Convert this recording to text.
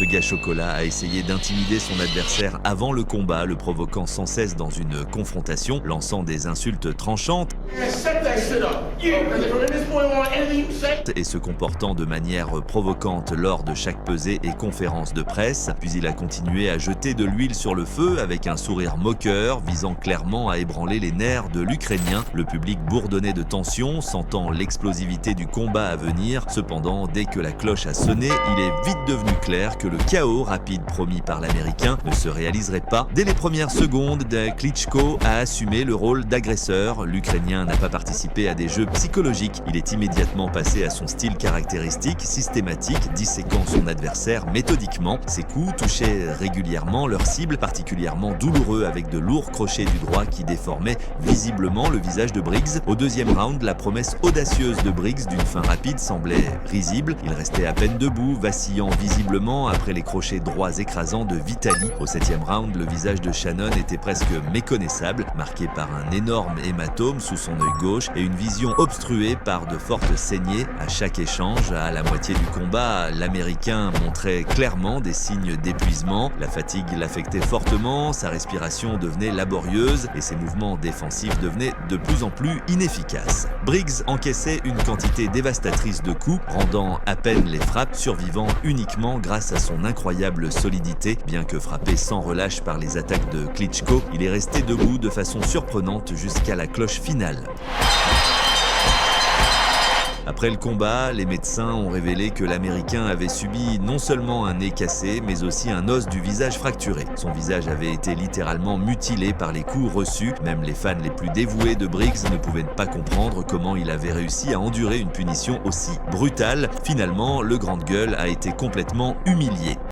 Ce gars chocolat a essayé d'intimider son adversaire avant le combat, le provoquant sans cesse dans une confrontation, lançant des insultes tranchantes et se comportant de manière provocante lors de chaque pesée et conférence de presse. Puis il a continué à jeter de l'huile sur le feu avec un sourire moqueur, visant clairement à ébranler les nerfs de l'Ukrainien. Le public bourdonnait de tension, sentant l'explosivité du combat à venir. Cependant, dès que la cloche a sonné, il est vite devenu clair que le chaos rapide promis par l'Américain ne se réaliserait pas. Dès les premières secondes, Klitschko a assumé le rôle d'agresseur. L'Ukrainien n'a pas participé à des jeux psychologiques. Il est immédiatement passé à son style caractéristique, systématique, disséquant son adversaire méthodiquement. Ses coups touchaient régulièrement leur cible, particulièrement douloureux avec de lourds crochets du droit qui déformaient visiblement le visage de Briggs. Au deuxième round, la promesse audacieuse de Briggs d'une fin rapide semblait risible. Il restait à peine debout, vacillant visiblement après les crochets droits écrasants de Vitali. Au septième round, le visage de Shannon était presque méconnaissable, marqué par un énorme hématome sous son œil gauche et une vision obstruée par de fortes saignées. À chaque échange, à la moitié du combat, l'Américain montrait clairement des signes d'épuisement. La fatigue l'affectait fortement, sa respiration devenait laborieuse et ses mouvements défensifs devenaient de plus en plus inefficaces. Briggs encaissait une quantité dévastatrice de coups, rendant à peine les frappes, survivant uniquement grâce à son incroyable solidité. Bien que frappé sans relâche par les attaques de Klitschko, il est resté debout de façon surprenante jusqu'à la cloche finale. Après le combat, les médecins ont révélé que l'Américain avait subi non seulement un nez cassé, mais aussi un os du visage fracturé. Son visage avait été littéralement mutilé par les coups reçus. Même les fans les plus dévoués de Briggs ne pouvaient pas comprendre comment il avait réussi à endurer une punition aussi brutale. Finalement, le grande gueule a été complètement humilié.